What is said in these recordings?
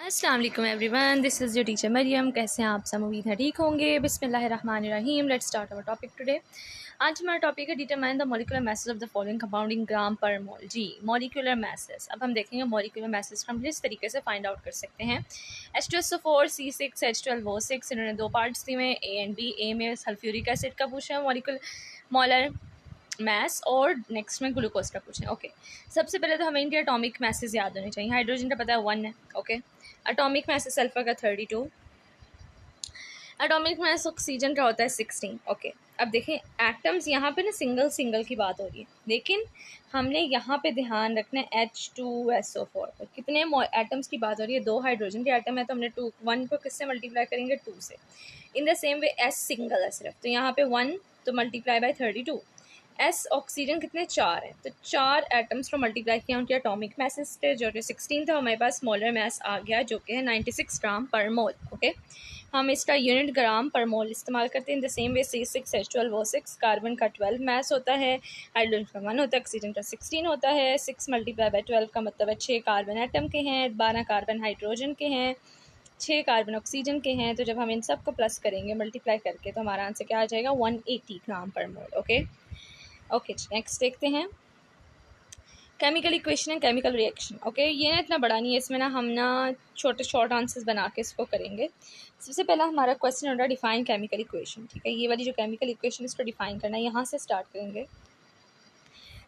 अस्सलाम वालेकुम everyone, this is your teacher Mariam. कैसे हैं आप सब? उम्मीद है ठीक होंगे। बिस्मिल्लाहिर्रहमानिर्रहीम। Let's start our topic today. आज हमारा टॉपिक है determine the molecular message of the following compound gram per mole. Ji, molecular message. अब हम देखेंगे मॉलिक्यूलर मैसेज हम किस तरीके से फाइंड आउट कर सकते हैं। H2SO4 C6 H12O6, इन्होंने दो पार्ट्स दिए हैं, ए एंड बी। ए में सल्फ्यूरिक एसिड का पूछा है मॉलिक्यूलर मॉलर मैस, और नेक्स्ट में ग्लूकोज का पूछें। ओके, सबसे पहले तो हमें इनके एटॉमिक मैसेज याद होने चाहिए। हाइड्रोजन का पता है 1 है। ओके, एटॉमिक मैसेज सल्फर का 32, एटॉमिक मैस ऑक्सीजन का होता है 16। ओके, अब देखें एटम्स यहाँ पे ना सिंगल सिंगल की बात हो रही है, लेकिन हमने यहाँ पे ध्यान रखना है H2SO4 पर। कितने एटम्स की बात हो रही है? दो हाइड्रोजन के एटम है, तो हमने 2 1 को किससे मल्टीप्लाई करेंगे? 2 से। In the same way S single है सिर्फ, तो यहाँ पे 1 तो मल्टीप्लाई बाय 32। एस ऑक्सीजन कितने? 4 है, तो 4 एटम्स को मल्टीप्लाई किया, उनके एटॉमिक मैसेज थे जो कि 16 था। हमारे पास मोलर मैस आ गया जो कि है 96 ग्राम पर मोल। ओके, हम इसका यूनिट ग्राम पर मोल इस्तेमाल करते हैं। In the same way C6 H12O6, carbon का 12 मैस होता है, हाइड्रोजन का 1 होता है, ऑक्सीजन का 16 होता है। 6 मल्टीप्लाई बाय 12 का मतलब है 6 कार्बन एटम के हैं, 12 कार्बन हाइड्रोजन के हैं, 6 कार्बन ऑक्सीजन के हैं। तो जब हम इन सब को प्लस करेंगे मल्टीप्लाई करके, तो हमारा आंसर क्या आ जाएगा? 180 ग्राम पर मोल। ओके ओके, नेक्स्ट देखते हैं chemical equation and chemical reaction. Okay, ये ना इतना बड़ा नहीं है, इसमें ना हम ना छोटे शॉर्ट आंसर्स बना के इसको करेंगे। सबसे पहला हमारा क्वेश्चन होगा डिफाइन केमिकल इक्वेशन। ठीक है, ये वाली जो केमिकल इक्वेशन इसको डिफाइन करना है, यहाँ से स्टार्ट करेंगे।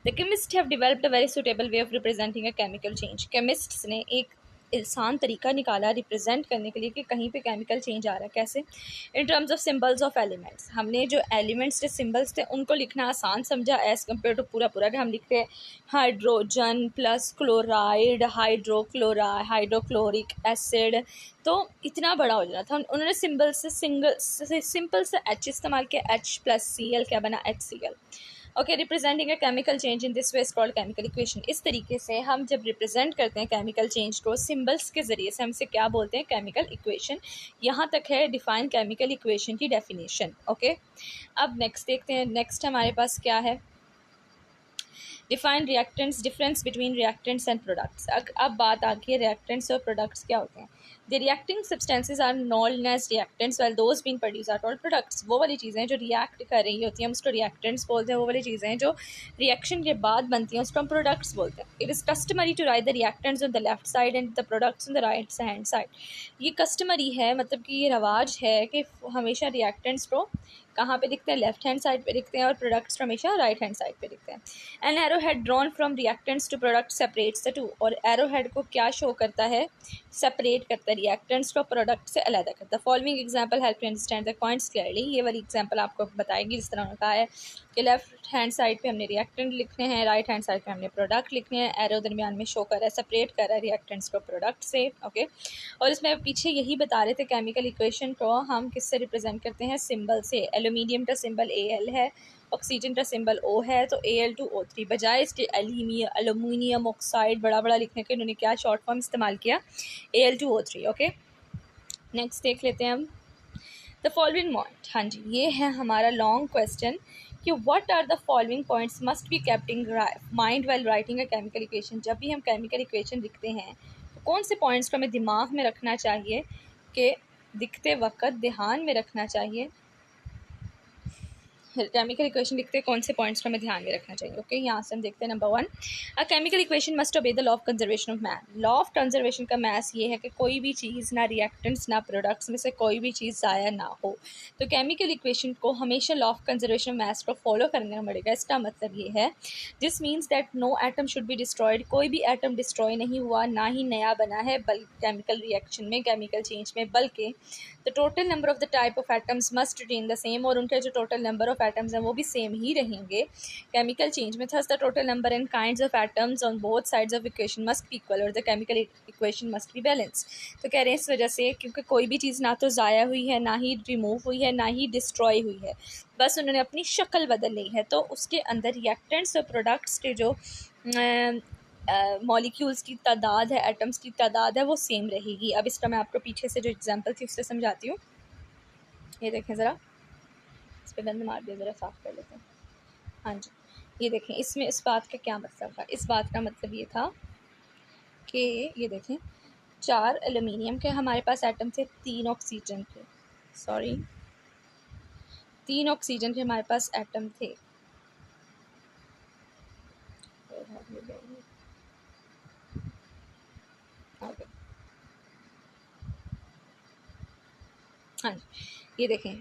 The chemist have developed a very suitable way of representing a chemical change. Chemists ने एक आसान तरीका निकाला रिप्रेजेंट करने के लिए कि कहीं पे केमिकल चेंज आ रहा है। कैसे? In terms of symbols of elements. हमने जो एलिमेंट्स के सिंबल्स थे उनको लिखना आसान समझा एज कम्पेयर टू पूरा पूरा कि हम लिखते हैं hydrogen plus chloride, hydrochloric acid, तो इतना बड़ा हो जाना था। उन्होंने सिंबल से सिंपल से H इस्तेमाल किया, H प्लस Cl क्या बना? HCl। Okay, representing a chemical change in this way is called chemical equation. इस तरीके से हम जब रिप्रेजेंट करते हैं केमिकल चेंज को सिंबल्स के जरिए से, हमसे क्या बोलते हैं? Chemical equation. यहाँ तक है डिफाइन केमिकल इक्वेशन की डेफिनेशन। ओके, अब नेक्स्ट देखते हैं। नेक्स्ट हमारे पास क्या है? Define reactants, difference between reactants and products. अब बात आ गई है रिएक्टेंट्स और प्रोडक्ट्स क्या होते हैं। The reacting substances are known as reactants while those being produce are called products. वो वाली चीज़ें जो रिएक्ट कर रही होती हैं हम उसको रिएक्टेंट्स बोलते हैं। वो वाली चीज़ें जो रिएक्शन के बाद बनती हैं उसको हम प्रोडक्ट्स बोलते हैं। It is customary to write the reactants on the left side and the products on the right hand side. ये कस्टमरी है, मतलब कि ये रवाज है कि हमेशा रिएक्टेंट्स को कहाँ पे दिखते हैं? लेफ्ट हैंड साइड पे दिखते हैं, और प्रोडक्ट्स हमेशा राइट हैंड साइड पे दिखते हैं। An arrow head drawn from reactants to product separates the two. और एरो हेड को क्या शो करता है? सेपरेट करता है, रिएक्टेंट्स को प्रोडक्ट से अलग करता है। Following example help you understand the points clearly. ये वाली एग्जांपल आपको बताएगी जिस तरह उन्होंने कहा है कि लेफ्ट हैंड साइड पे हमने रिएक्टेंट लिखने हैं, राइट हैंड साइड पे हमने प्रोडक्ट लिखने हैं। एरो दरमियान में शो कर रहा है, सेपरेट कर रहा है रिएक्टेंट्स को प्रोडक्ट से। ओके, और इसमें पीछे यही बता रहे थे केमिकल इक्वेशन को हम किससे रिप्रेजेंट करते हैं? सिंबल से। एल्यूमिनियम का सिंबल Al है, ऑक्सीजन का सिंबल O है, तो Al2O3। बजाय इसके एल्यूमिनियम ऑक्साइड बड़ा बड़ा लिखने के उन्होंने क्या शॉर्ट फॉर्म इस्तेमाल किया? Al2O3। ओके, नेक्स्ट देख लेते हैं हम द फॉलोइंग पॉइंट। हाँ जी, ये है हमारा लॉन्ग क्वेश्चन कि what are the following points must be kept in mind while writing a chemical equation. जब भी हम केमिकल इक्वेशन लिखते हैं तो कौन से पॉइंट्स को हमें दिमाग में रखना चाहिए, कि लिखते वक्त ध्यान में रखना चाहिए? केमिकल इक्वेशन लिखते हैं कौन से पॉइंट्स को हमें ध्यान में रखना चाहिए? ओके, यहाँ से हम देखते हैं number 1, a chemical equation must obey the law of conservation of math. Law of conservation का मैथ्स ये है कि कोई भी चीज़ ना रिएक्टेंट्स ना प्रोडक्ट्स में से कोई भी चीज़ ज़ाया ना हो। तो केमिकल इक्वेशन को हमेशा law of conservation of maths को फॉलो करना पड़ेगा। इसका मतलब ये है, this means that no atom should be destroyed. कोई भी एटम डिस्ट्रॉय नहीं हुआ, ना ही नया बना है बल्कि केमिकल रिएक्शन में, केमिकल चेंज में, बल्कि the total number of the type of atoms must retain the same. और उनके जो टोटल नंबर ऑफ एटम्स हैं वो भी सेम ही रहेंगे केमिकल चेंज में। Thus the total number and kinds of atoms on both sides of equation must be equal और the chemical equation must be balance. तो कह रहे हैं इस वजह से, क्योंकि कोई भी चीज़ ना तो ज़ाया हुई है, ना ही रिमूव हुई है, ना ही डिस्ट्रॉय हुई है, बस उन्होंने अपनी शक्ल बदल ली है, तो उसके अंदर रिएक्टेंट्स और प्रोडक्ट्स के जो मॉलिक्यूल्स की तादाद है, एटम्स की तादाद है, वो सेम रहेगी। अब इसका मैं आपको पीछे से जो एग्जांपल थी उससे समझाती हूँ। ये देखें ज़रा, इस पर गंद मार दिया, ज़रा साफ़ कर लेते हैं। हाँ जी, ये देखें, इसमें इस बात का क्या मतलब था? इस बात का मतलब ये था कि ये देखें, 4 एल्यूमिनियम के हमारे पास एटम थे, 3 ऑक्सीजन के, सॉरी 3 ऑक्सीजन के हमारे पास एटम थे। हाँ जी, ये देखें,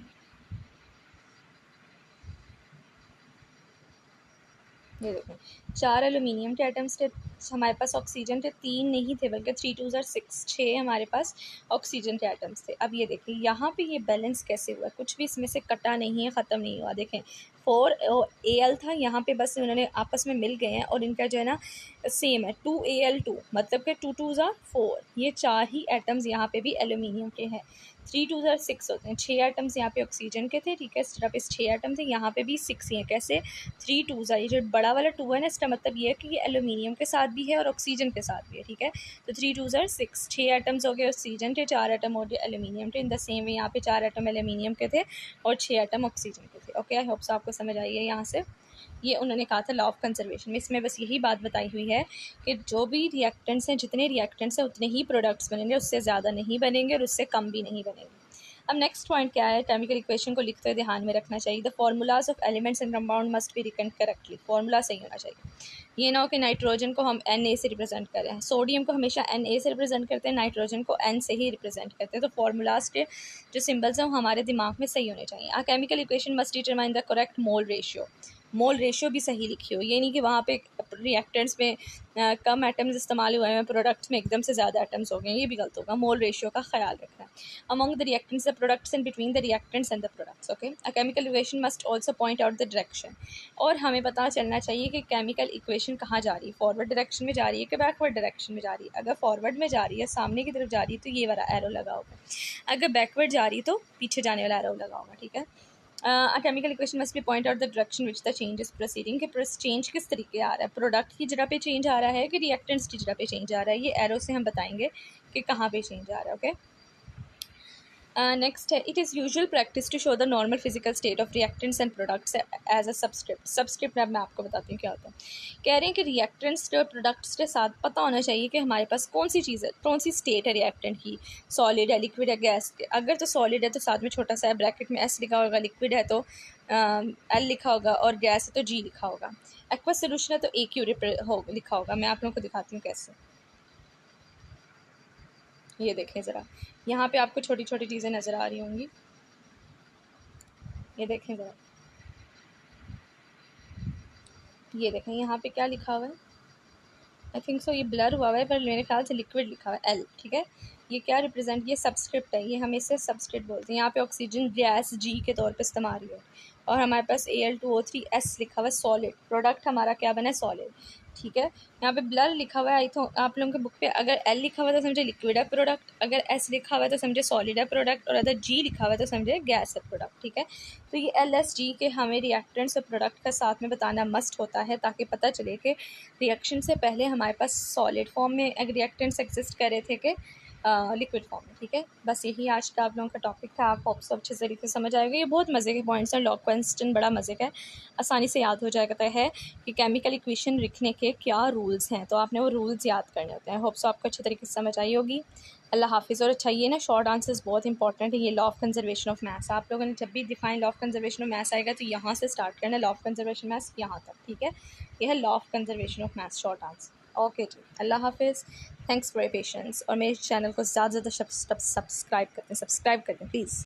ये देखें 4 एल्यूमिनियम के एटम्स थे हमारे पास, ऑक्सीजन थे 3 नहीं थे बल्कि 3 2 ज़ार 6, 6 हमारे पास ऑक्सीजन के एटम्स थे। अब ये देखिए यहाँ पे ये बैलेंस कैसे हुआ, कुछ भी इसमें से कटा नहीं है, ख़त्म नहीं हुआ। देखें 4 Al था, यहाँ पे बस उन्होंने आपस में मिल गए हैं और इनका जो है ना सेम है 2Al2, मतलब कि 2 2 ज़ार 4, ये 4 ही एटम्स यहाँ पे भी एल्यूमिनियम के हैं। 3 2 ज़ार 6 होते हैं, 6 एटम्स यहाँ पे ऑक्सीजन के थे, ठीक है, इस तरह पे 6 एटम थे, यहाँ पे भी 6 ही हैं। कैसे 3 2 ज़ार, ये जो बड़ा वाला 2 है ना, इसका मतलब ये है कि ये एल्यूमिनियम के साथ भी है और ऑक्सीजन के साथ भी है, ठीक है। तो 3 2 ज़ार 6, 6 एटम्स हो गए ऑक्सीजन के, 4 एटम हो गए एल्यूमिनियम के। इन द सेम वे यहाँ पे 4 एटम एल्यूमिनियम के थे और 6 एटम ऑक्सीजन के थे। ओके, आई होप सो आपको समझ आई है यहाँ से। ये उन्होंने कहा था लॉ ऑफ कंजर्वेशन में, इसमें बस यही बात बताई हुई है कि जो भी रिएक्टेंट्स हैं, जितने रिएक्टेंट्स हैं उतने ही प्रोडक्ट्स बनेंगे, उससे ज़्यादा नहीं बनेंगे और उससे कम भी नहीं बनेंगे। अब नेक्स्ट पॉइंट क्या है, केमिकल इक्वेशन को लिखते हुए ध्यान में रखना चाहिए, the formulas of elements and compound must be written correctly. Formula सही होना चाहिए। ये ना हो कि नाइट्रोजन को हम Na से रिप्रेजेंट करें, सोडियम को हमेशा Na से रिप्रेजेंट करते हैं, नाइट्रोजन को N से ही रिप्रेजेंट करते हैं। तो फार्मूलाज के जो सिम्बल्स हैं वो हमारे दिमाग में सही होने चाहिए। A chemical equation must determine the correct mole ratio, mole ratio भी सही लिखी हो, ये नहीं कि वहाँ पे रिएक्टेंट्स में कम एटम्स इस्तेमाल हुए हैं, प्रोडक्ट्स में एकदम से ज़्यादा एटम्स हो गए, ये भी गलत होगा। मोल रेशियो का ख्याल रखना है। Among the reactants the products and between the reactants and the products. Okay, a chemical equation must also point out the direction, और हमें पता चलना चाहिए कि केमिकल इक्वेशन कहाँ जा रही है, फॉरवर्ड डायरेक्शन में जा रही है कि बैकवर्ड डायरेक्शन में जा रही है। अगर फॉरवर्ड में जा रही है, सामने की तरफ जा रही है, तो ये वाला एरो लगा होगा, अगर बैकवर्ड जा रही है तो पीछे जाने वाला एरो लगा होगा, ठीक है। अ chemical equation must B point out the direction which the change is proceeding, कि चेंज किस तरीके आ रहा है, प्रोडक्ट की जगह पे चेंज आ रहा है कि रिएक्टेंट्स की जगह पे चेंज आ रहा है, ये एरो से हम बताएंगे कि कहाँ पे चेंज आ रहा है। ओके, नेक्स्ट है, it is usual practice to show the normal physical state of reactants and products as a subscript. Subscript अब मैं आपको बताती हूँ क्या होता है। कह रहे हैं कि रिएक्टेंट्स और प्रोडक्ट्स के साथ पता होना चाहिए कि हमारे पास कौन सी चीज़ है, कौन सी स्टेट है रिएक्टेंट की, सॉलिड है, लिक्विड है, गैस। अगर तो सॉलिड है तो साथ में छोटा सा है ब्रैकेट में S लिखा होगा, लिक्विड है तो L लिखा होगा और गैस है तो G लिखा होगा, एक्वस सोल्यूशन है तो AQ लिखा होगा। मैं आप लोगों को दिखाती हूँ कैसे। ये देखें ज़रा, यहाँ पे आपको छोटी छोटी चीज़ें नज़र आ रही होंगी, ये देखें ज़रा, ये देखें यहाँ पे क्या लिखा हुआ है, आई थिंक सो ये ब्लर हुआ हुआ है पर मेरे ख्याल से लिक्विड लिखा हुआ है L, ठीक है। ये क्या रिप्रेजेंट, ये सबस्क्रिप्ट है, ये हम इसे सबस्क्रिप्ट बोलते हैं। यहाँ पे ऑक्सीजन गैस G के तौर पे इस्तेमाल हुआ है और हमारे पास Al2O3S लिखा हुआ है, सॉलिड। प्रोडक्ट हमारा क्या बना है, सॉलिड, ठीक है। यहाँ पे ब्लर लिखा हुआ है, आई थिंक आप लोगों के बुक पे अगर L लिखा हुआ है तो समझे लिक्विड है प्रोडक्ट, अगर S लिखा हुआ है तो समझे सॉलिड है प्रोडक्ट, और अगर G लिखा हुआ है तो समझे गैस है प्रोडक्ट, ठीक है। तो ये LSG के हमें रिएक्टेंट्स और प्रोडक्ट का साथ में बताना मस्ट होता है ताकि पता चले कि रिएक्शन से पहले हमारे पास सॉलिड फॉर्म में रिएक्टेंट्स एग्जिस्ट कर रहे थे कि लिक्विड फॉर्म में, ठीक है। बस यही आज का आप लोगों का टॉपिक था, आप होप सब अच्छे तरीके से समझ आएगा। ये बहुत मज़े के पॉइंट्स हैं, लॉग क्वेश्चन बड़ा मज़े का है, आसानी से याद हो जाएगा है कि केमिकल इक्वेशन लिखने के क्या रूल्स हैं, तो आपने वो रूल्स याद करने होते हैं। होप सो आपको अच्छे तरीके से समझ आई होगी। अल्लाह हाफिज़। और अच्छा, ये ना शॉर्ट आंसर्स बहुत इंपॉर्टेंट है, ये law of conservation of maths, आप लोगों ने जब भी define law of conservation of maths आएगा तो यहाँ से स्टार्ट करना, लॉ ऑफ कंजर्वेशन मैथ्स यहाँ तक, ठीक है। ये है law of conservation of maths short answer. Okay जी, अल्लाह हाफिज़, थैंक्स फॉर योर पेशेंस। और मेरे चैनल को ज़्यादा से ज़्यादा सब्सक्राइब करते हैं, प्लीज़।